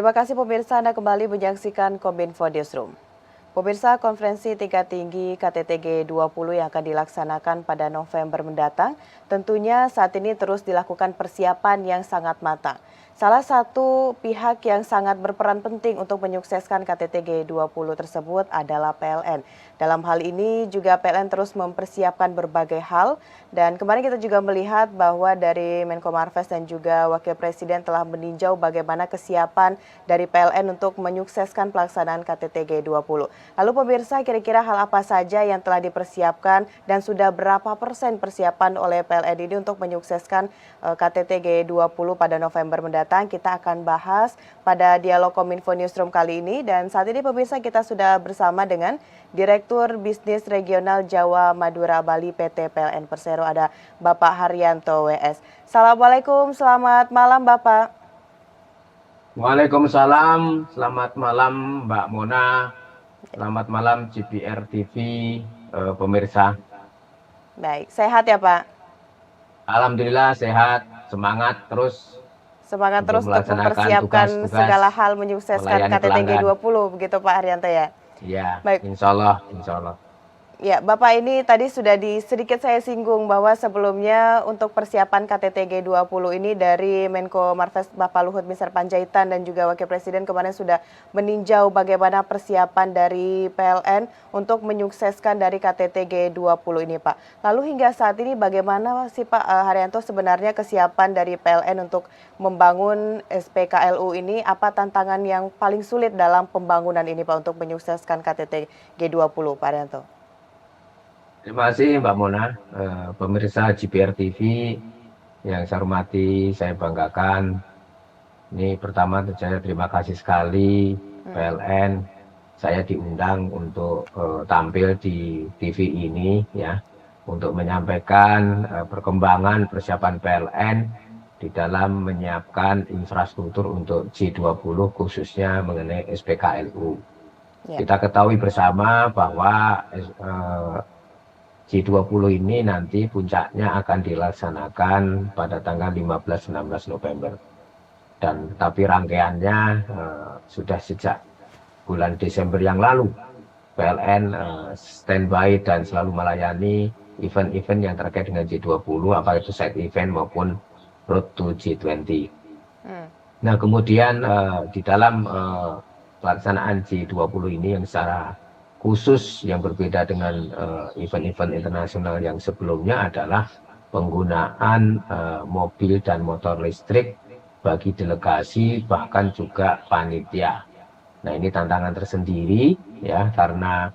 Terima kasih pemirsa, Anda kembali menyaksikan Kominfo Newsroom. Pemirsa, konferensi tingkat tinggi KTT G20 yang akan dilaksanakan pada November mendatang, tentunya saat ini terus dilakukan persiapan yang sangat matang. Salah satu pihak yang sangat berperan penting untuk menyukseskan KTT G20 tersebut adalah PLN. Dalam hal ini juga PLN terus mempersiapkan berbagai hal, dan kemarin kita juga melihat bahwa dari Menko Marves dan juga Wakil Presiden telah meninjau bagaimana kesiapan dari PLN untuk menyukseskan pelaksanaan KTT G20. Lalu pemirsa, kira-kira hal apa saja yang telah dipersiapkan dan sudah berapa persen persiapan oleh PLN ini untuk menyukseskan KTT G20 pada November mendatang? Kita akan bahas pada dialog Kominfo Newsroom kali ini. Dan saat ini pemirsa, kita sudah bersama dengan Direktur Bisnis Regional Jawa Madura Bali PT PLN Persero, ada Bapak Haryanto WS. Assalamualaikum, selamat malam Bapak. Waalaikumsalam, selamat malam Mbak Mona, selamat malam GBR TV, pemirsa. Baik, sehat ya Pak? Alhamdulillah sehat, semangat terus. Semangat terus untuk mempersiapkan segala hal menyukseskan KTT G20, begitu Pak Haryanto ya? Iya, baik. Insya Allah, Insya Allah. Ya, Bapak, ini tadi sudah sedikit saya singgung bahwa sebelumnya untuk persiapan KTT G20 ini dari Menko Marves Bapak Luhut Binsar Panjaitan dan juga Wakil Presiden kemarin sudah meninjau bagaimana persiapan dari PLN untuk menyukseskan dari KTT G20 ini, Pak. Lalu hingga saat ini bagaimana sih Pak Haryanto sebenarnya kesiapan dari PLN untuk membangun SPKLU ini? Apa tantangan yang paling sulit dalam pembangunan ini Pak untuk menyukseskan KTT G20, Pak Haryanto? Terima kasih Mbak Mona, pemirsa GBR TV yang saya hormati, saya banggakan. Ini pertama saya terima kasih sekali PLN, saya diundang untuk tampil di TV ini ya, untuk menyampaikan perkembangan persiapan PLN di dalam menyiapkan infrastruktur untuk G20 khususnya mengenai SPKLU. Ya. Kita ketahui bersama bahwa G20 ini nanti puncaknya akan dilaksanakan pada tanggal 15-16 November. Dan tapi rangkaiannya sudah sejak bulan Desember yang lalu. PLN standby dan selalu melayani event-event yang terkait dengan G20, apakah itu side event maupun road to G20. Nah kemudian di dalam pelaksanaan G20 ini yang secara khusus yang berbeda dengan event-event internasional yang sebelumnya adalah penggunaan mobil dan motor listrik bagi delegasi bahkan juga panitia. Nah ini tantangan tersendiri ya, karena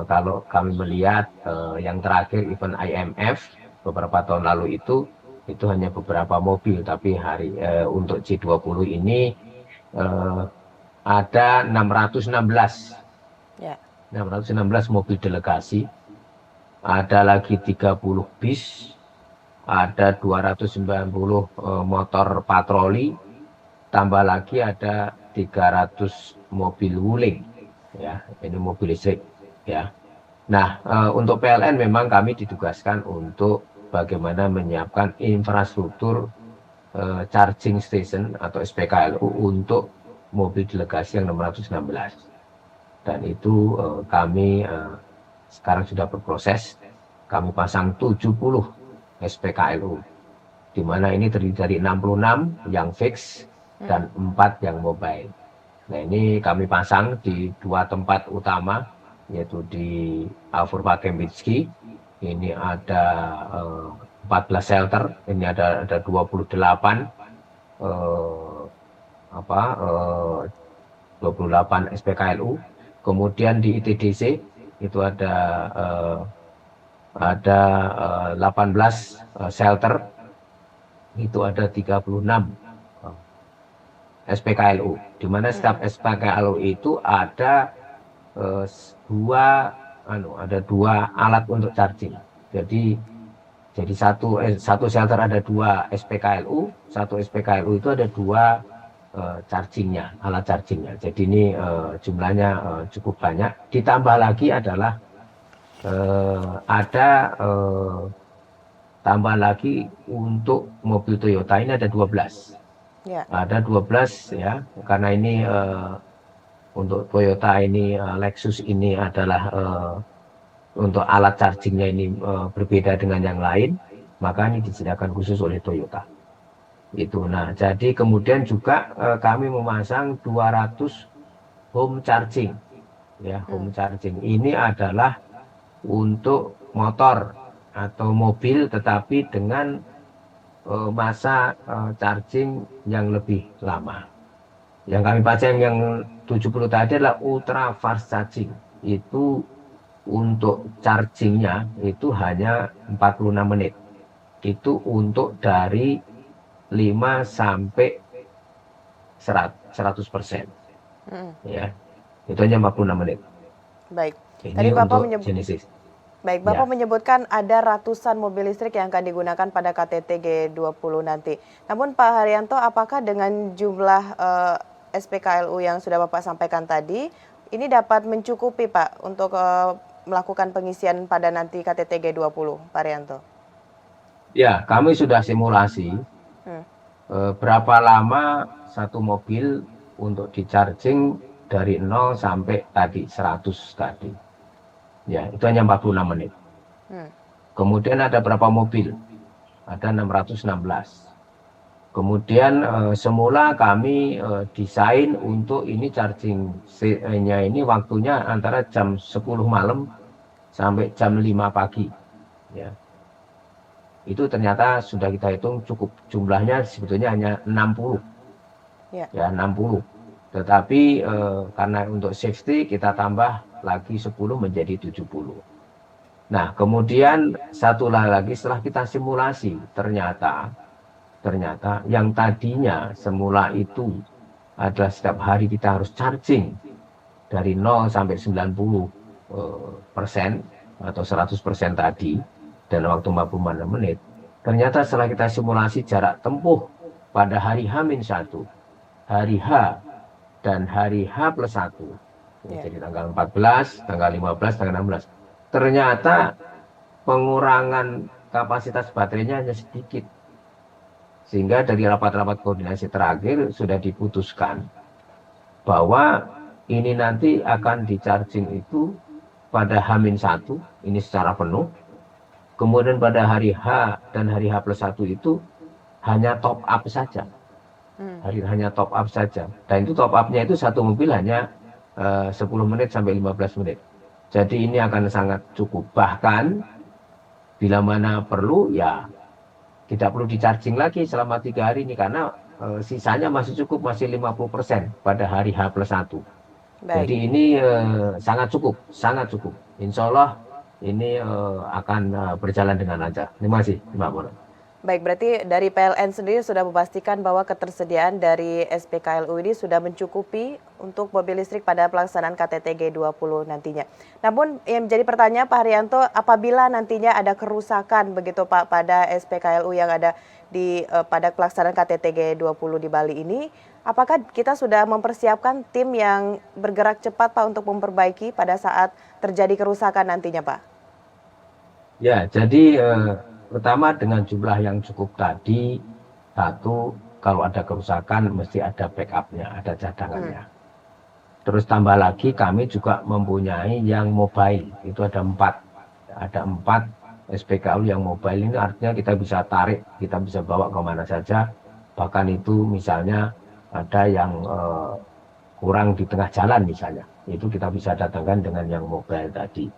kalau kami melihat yang terakhir event IMF beberapa tahun lalu itu hanya beberapa mobil, tapi untuk G20 ini ada 616. Ya. 616 mobil delegasi, ada lagi 30 bis, ada 290 motor patroli, tambah lagi ada 300 mobil wuling, ya, ini mobil listrik, ya. Nah, untuk PLN memang kami ditugaskan untuk bagaimana menyiapkan infrastruktur charging station atau SPKLU untuk mobil delegasi yang 616. Dan itu kami sekarang sudah berproses, kami pasang 70 SPKLU, di mana ini terdiri dari 66 yang fix dan 4 yang mobile. Nah ini kami pasang di 2 tempat utama, yaitu di Alfurva Kempinski, ini ada 14 shelter, ini ada 28 SPKLU. Kemudian di ITDC itu ada 18 shelter, itu ada 36 SPKLU, di mana setiap SPKLU itu ada dua alat untuk charging. Jadi satu shelter ada 2 SPKLU, satu SPKLU itu ada 2 alat chargingnya. Jadi ini jumlahnya cukup banyak. Ditambah lagi adalah tambah lagi untuk mobil Toyota ini ada 12. Ya. Ada 12 ya, karena ini untuk Toyota ini Lexus ini adalah untuk alat chargingnya ini berbeda dengan yang lain, maka ini disediakan khusus oleh Toyota. Itu. Nah, jadi kemudian juga kami memasang 200 home charging. Ya, home charging ini adalah untuk motor atau mobil tetapi dengan masa charging yang lebih lama. Yang kami pasang yang 70 tadi adalah ultra fast charging. Itu untuk chargingnya itu hanya 46 menit. Itu untuk dari 5 sampai 100%. Ya, itu hanya 46 menit. Baik. Ini Tadi Bapak untuk Genesis. Baik, Bapak menyebutkan ada ratusan mobil listrik yang akan digunakan pada KTT G20 nanti. Namun Pak Haryanto, apakah dengan jumlah SPKLU yang sudah Bapak sampaikan tadi, ini dapat mencukupi Pak untuk melakukan pengisian pada nanti KTT G20, Pak Haryanto? Ya, kami sudah simulasi berapa lama satu mobil untuk di-charging dari 0 sampai tadi 100 tadi. Ya, itu hanya 46 menit. Kemudian ada berapa mobil? Ada 616. Kemudian semula kami desain untuk ini charging-nya ini waktunya antara jam 10 malam sampai jam 5 pagi. Ya. Itu ternyata sudah kita hitung cukup, jumlahnya sebetulnya hanya 60. Ya, 60. Tetapi karena untuk safety kita tambah lagi 10 menjadi 70. Nah, kemudian satu lagi setelah kita simulasi, ternyata yang tadinya semula itu adalah setiap hari kita harus charging dari 0 sampai 90% atau 100% tadi dalam waktu 46 menit. Ternyata setelah kita simulasi jarak tempuh pada hari H-1, hari H dan hari H+1, jadi tanggal 14, tanggal 15, tanggal 16. Ternyata pengurangan kapasitas baterainya hanya sedikit. Sehingga dari rapat-rapat koordinasi terakhir sudah diputuskan bahwa ini nanti akan di-charging itu pada H-1, ini secara penuh. Kemudian pada hari H dan hari H+1 itu hanya top up saja. Hanya top up saja. Dan itu top up-nya itu satu mobil hanya 10 menit sampai 15 menit. Jadi ini akan sangat cukup. Bahkan bila mana perlu ya tidak perlu di-charging lagi selama 3 hari ini karena sisanya masih cukup, masih 50% pada hari H+1. Jadi ini sangat cukup, sangat cukup. Insya Allah ini akan berjalan dengan lancar. Terima kasih, Mbak Mona. Baik, berarti dari PLN sendiri sudah memastikan bahwa ketersediaan dari SPKLU ini sudah mencukupi untuk mobil listrik pada pelaksanaan KTT G20 nantinya. Namun yang menjadi pertanyaan Pak Haryanto, apabila nantinya ada kerusakan begitu Pak pada SPKLU yang ada di pada pelaksanaan KTT G20 di Bali ini, apakah kita sudah mempersiapkan tim yang bergerak cepat Pak untuk memperbaiki pada saat terjadi kerusakan nantinya Pak? Ya, jadi pertama dengan jumlah yang cukup tadi, satu kalau ada kerusakan mesti ada backup-nya, ada cadangannya. Terus tambah lagi kami juga mempunyai yang mobile, itu ada 4. Ada 4 SPKLU yang mobile, ini artinya kita bisa tarik, kita bisa bawa kemana saja. Bahkan itu misalnya ada yang kurang di tengah jalan misalnya, itu kita bisa datangkan dengan yang mobile tadi.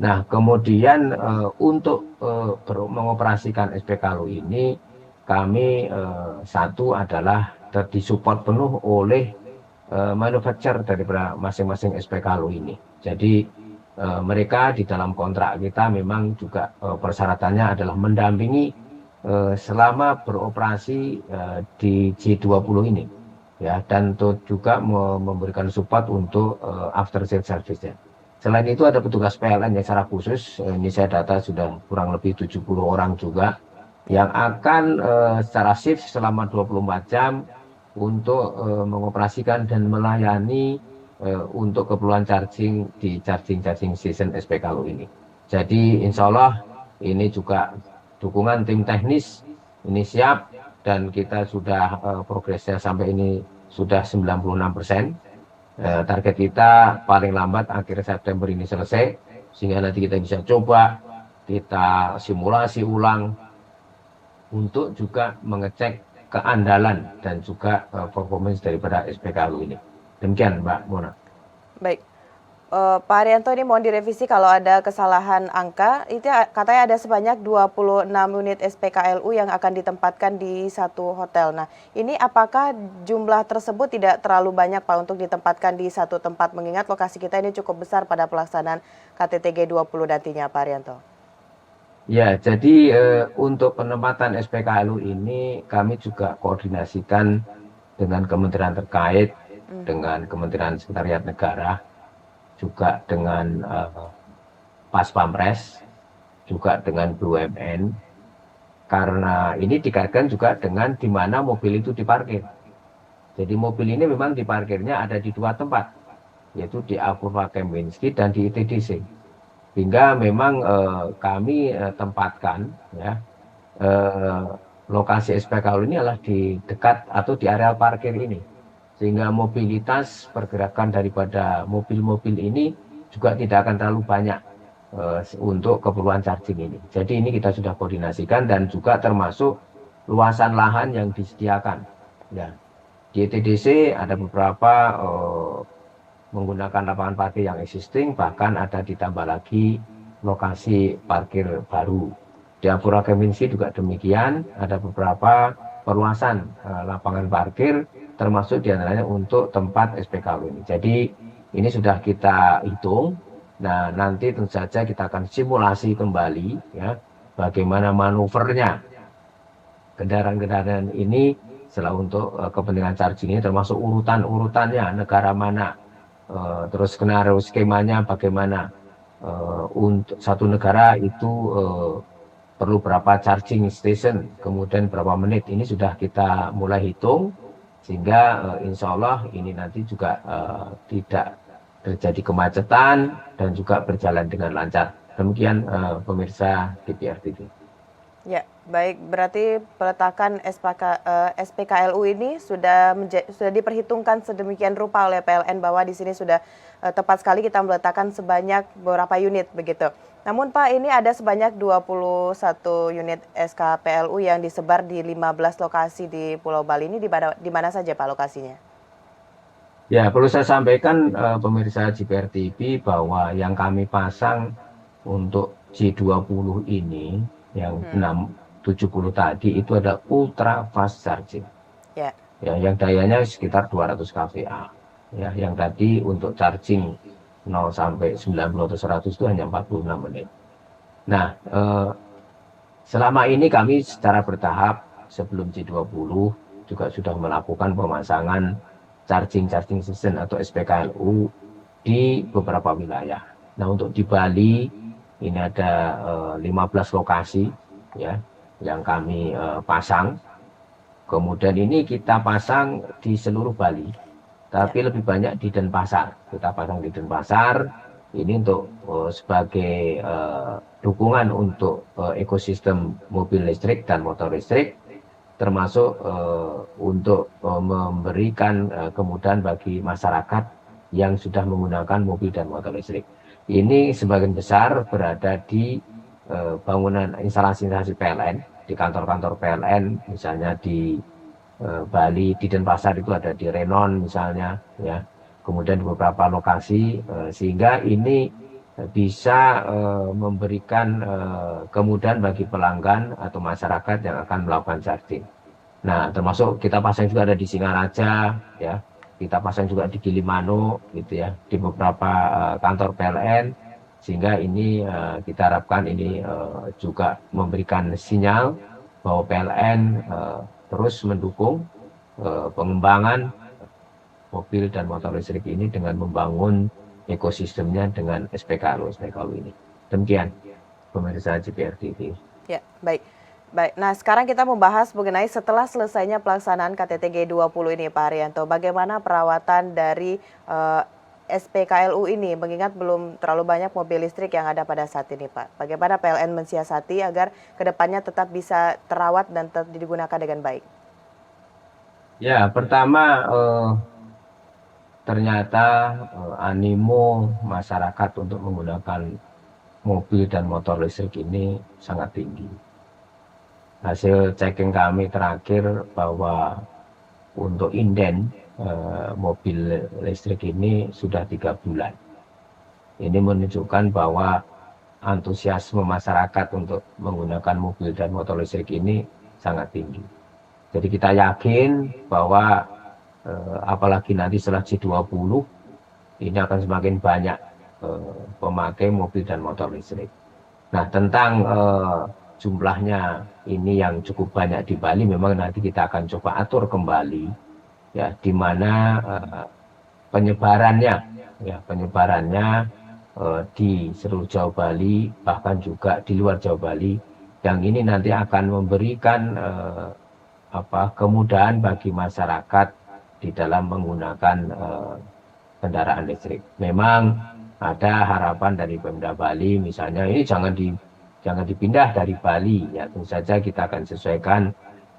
Nah, kemudian untuk mengoperasikan SPKLU ini, kami satu adalah disupport penuh oleh manufacturer dari masing-masing SPKLU ini. Jadi mereka di dalam kontrak kita memang juga persyaratannya adalah mendampingi selama beroperasi di G20 ini, ya, dan juga memberikan support untuk after sales service-nya. Selain itu ada petugas PLN yang secara khusus, ini saya data sudah kurang lebih 70 orang juga, yang akan secara shift selama 24 jam untuk mengoperasikan dan melayani untuk keperluan charging di charging station SPKLU ini. Jadi insya Allah ini juga dukungan tim teknis, ini siap dan kita sudah progresnya sampai ini sudah 96%. Target kita paling lambat akhir September ini selesai, sehingga nanti kita bisa coba, kita simulasi ulang untuk juga mengecek keandalan dan juga performance daripada SPKLU ini. Demikian Mbak Mona. Baik. Pak Haryanto, ini mohon direvisi kalau ada kesalahan angka. Itu katanya ada sebanyak 26 unit SPKLU yang akan ditempatkan di satu hotel. Nah, ini apakah jumlah tersebut tidak terlalu banyak Pak untuk ditempatkan di satu tempat, mengingat lokasi kita ini cukup besar pada pelaksanaan KTT G20 nantinya, Pak Haryanto? Ya, jadi untuk penempatan SPKLU ini kami juga koordinasikan dengan kementerian terkait, dengan Kementerian Sekretariat Negara, juga dengan Pas Pampres, juga dengan BUMN, karena ini dikaitkan juga dengan di mana mobil itu diparkir. Jadi mobil ini memang diparkirnya ada di dua tempat, yaitu di Apurva Kempinski dan di ITDC. Hingga memang kami tempatkan ya lokasi SPKLU ini adalah di dekat atau di areal parkir ini. Sehingga mobilitas pergerakan daripada mobil-mobil ini juga tidak akan terlalu banyak untuk keperluan charging ini. Jadi ini kita sudah koordinasikan dan juga termasuk luasan lahan yang disediakan. Ya. Di ETDC ada beberapa menggunakan lapangan parkir yang existing, bahkan ada ditambah lagi lokasi parkir baru. Di Apurva Kempinski juga demikian, ada beberapa perluasan lapangan parkir, termasuk diantaranya untuk tempat SPKLU ini. Jadi ini sudah kita hitung. Nah, nanti tentu saja kita akan simulasi kembali ya bagaimana manuvernya kendaraan-kendaraan ini setelah untuk kepentingan charging ini, termasuk urutan-urutannya, negara mana, terus skenario skemanya bagaimana, untuk satu negara itu perlu berapa charging station, kemudian berapa menit. Ini sudah kita mulai hitung, sehingga insya Allah ini nanti juga tidak terjadi kemacetan dan juga berjalan dengan lancar. Demikian pemirsa DPR TV. Ya, baik. Berarti peletakan SPKLU ini sudah diperhitungkan sedemikian rupa oleh PLN bahwa di sini sudah tepat sekali kita meletakkan sebanyak beberapa unit begitu. Namun Pak, ini ada sebanyak 21 unit SKPLU yang disebar di 15 lokasi di Pulau Bali. Ini di mana saja Pak lokasinya? Ya, perlu saya sampaikan pemirsa JPR TV bahwa yang kami pasang untuk G20 ini, yang 670 tadi, itu ada ultra fast charging. Ya, yang dayanya sekitar 200 kVA. Ya, yang tadi untuk charging 0 sampai 90 atau 100 itu hanya 46 menit. Nah, selama ini kami secara bertahap sebelum G20 juga sudah melakukan pemasangan charging station atau SPKLU di beberapa wilayah. Nah, untuk di Bali ini ada 15 lokasi ya yang kami pasang. Kemudian ini kita pasang di seluruh Bali, tapi lebih banyak di Denpasar. Kita pasang di Denpasar ini untuk sebagai dukungan untuk ekosistem mobil listrik dan motor listrik, termasuk untuk memberikan kemudahan bagi masyarakat yang sudah menggunakan mobil dan motor listrik. Ini sebagian besar berada di bangunan instalasi-instalasi PLN, di kantor-kantor PLN, misalnya di Bali, di Denpasar itu ada di Renon misalnya, ya. Kemudian di beberapa lokasi, sehingga ini bisa memberikan kemudahan bagi pelanggan atau masyarakat yang akan melakukan charging. Nah, termasuk kita pasang juga ada di Singaraja, ya. Kita pasang juga di Gilimanuk, gitu ya, di beberapa kantor PLN, sehingga ini kita harapkan ini juga memberikan sinyal bahwa PLN terus mendukung pengembangan mobil dan motor listrik ini dengan membangun ekosistemnya dengan SPKLU ini. Demikian pemirsa JPR TV. Ya, baik. Baik, nah sekarang kita membahas mengenai setelah selesainya pelaksanaan KTT G20 ini Pak Haryanto, bagaimana perawatan dari SPKLU ini, mengingat belum terlalu banyak mobil listrik yang ada pada saat ini, Pak. Bagaimana PLN mensiasati agar kedepannya tetap bisa terawat dan tetap digunakan dengan baik? Ya, pertama ternyata animo masyarakat untuk menggunakan mobil dan motor listrik ini sangat tinggi. Hasil checking kami terakhir bahwa untuk inden mobil listrik ini sudah 3 bulan. Ini menunjukkan bahwa antusiasme masyarakat untuk menggunakan mobil dan motor listrik ini sangat tinggi. Jadi kita yakin bahwa apalagi nanti setelah G20 ini akan semakin banyak pemakai mobil dan motor listrik. Nah, tentang jumlahnya ini yang cukup banyak di Bali, memang nanti kita akan coba atur kembali, ya, di mana penyebarannya di seluruh Jawa Bali, bahkan juga di luar Jawa Bali, yang ini nanti akan memberikan kemudahan bagi masyarakat di dalam menggunakan kendaraan listrik. Memang ada harapan dari Pemda Bali, misalnya ini jangan dipindah dari Bali, ya tentu saja kita akan sesuaikan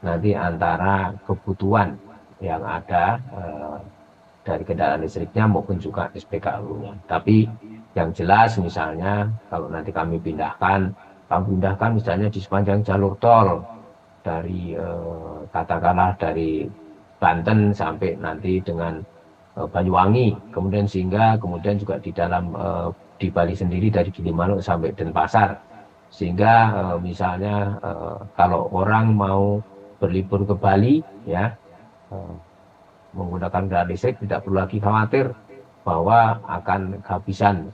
nanti antara kebutuhan yang ada dari kendaraan listriknya maupun juga SPKLU-nya. Tapi yang jelas misalnya kalau nanti kami pindahkan misalnya di sepanjang jalur tol dari katakanlah dari Banten sampai nanti dengan Banyuwangi, kemudian juga di dalam di Bali sendiri dari Gilimanuk sampai Denpasar, sehingga misalnya kalau orang mau berlibur ke Bali, ya menggunakan kendaraan listrik tidak perlu lagi khawatir bahwa akan kehabisan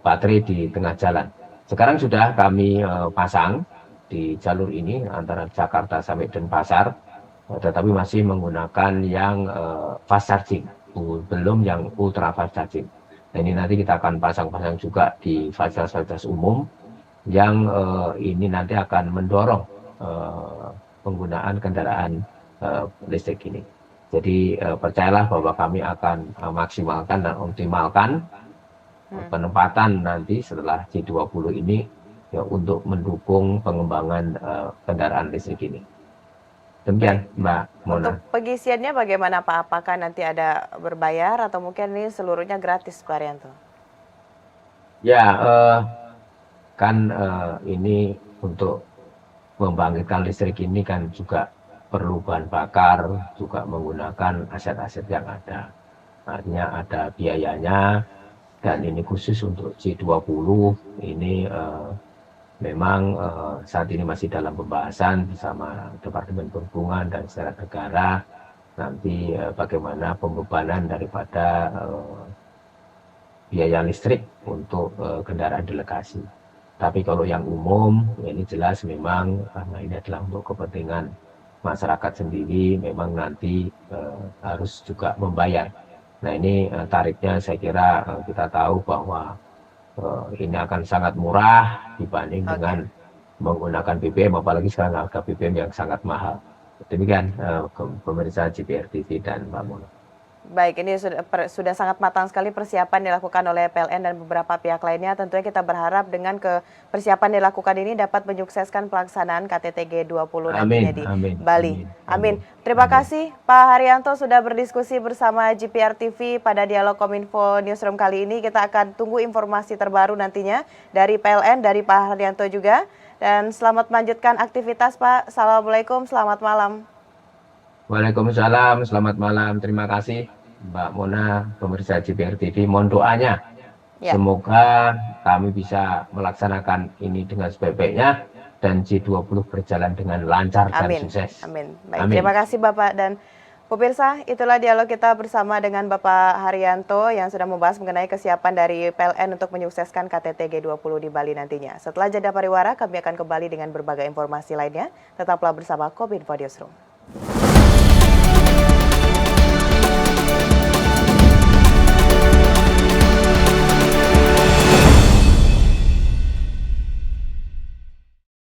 baterai di tengah jalan. Sekarang sudah kami pasang di jalur ini antara Jakarta sampai Denpasar, tetapi masih menggunakan yang fast charging, belum yang ultra fast charging. Nah, ini nanti kita akan pasang-pasang juga di fasilitas-fasilitas umum yang ini nanti akan mendorong penggunaan kendaraan listrik ini. Jadi percayalah bahwa kami akan maksimalkan dan optimalkan penempatan nanti setelah G20 ini, ya, untuk mendukung pengembangan kendaraan listrik ini. Demikian, Mbak Mona. Untuk pengisiannya bagaimana, Pak? Apakah nanti ada berbayar atau mungkin ini seluruhnya gratis, Pak Haryanto? Ya, ini untuk membangkitkan listrik ini kan juga perlu bahan bakar, juga menggunakan aset-aset yang ada. Artinya ada biayanya, dan ini khusus untuk G20 ini memang saat ini masih dalam pembahasan bersama Departemen Perhubungan dan Sekretariat Negara, nanti bagaimana pembebanan daripada biaya listrik untuk kendaraan delegasi. Tapi kalau yang umum, ini jelas memang karena ini adalah untuk kepentingan masyarakat sendiri, memang nanti harus juga membayar. Nah, ini tarifnya saya kira kita tahu bahwa ini akan sangat murah dibanding dengan menggunakan BBM, apalagi sekarang harga BBM yang sangat mahal. Demikian pemirsa GPR TV dan Mbak Mona. Baik, ini sudah sangat matang sekali persiapan dilakukan oleh PLN dan beberapa pihak lainnya. Tentunya kita berharap dengan persiapan dilakukan ini dapat menyukseskan pelaksanaan KTT G20 nantinya di Bali. Amin. Terima kasih Pak Haryanto sudah berdiskusi bersama GPR TV pada Dialog Kominfo Newsroom kali ini. Kita akan tunggu informasi terbaru nantinya dari PLN, dari Pak Haryanto juga. Dan selamat melanjutkan aktivitas, Pak. Assalamualaikum, selamat malam. Waalaikumsalam, selamat malam. Terima kasih Mbak Mona, pemirsa GPR TV. Mohon doanya, ya. Semoga kami bisa melaksanakan ini dengan sebaik-baiknya dan G20 berjalan dengan lancar dan sukses. Amin. Baik, amin. Terima kasih Bapak. Dan pemirsa, itulah dialog kita bersama dengan Bapak Haryanto yang sudah membahas mengenai kesiapan dari PLN untuk menyukseskan KTT G20 di Bali nantinya. Setelah jeda pariwara, kami akan kembali dengan berbagai informasi lainnya. Tetaplah bersama Kominfo Newsroom.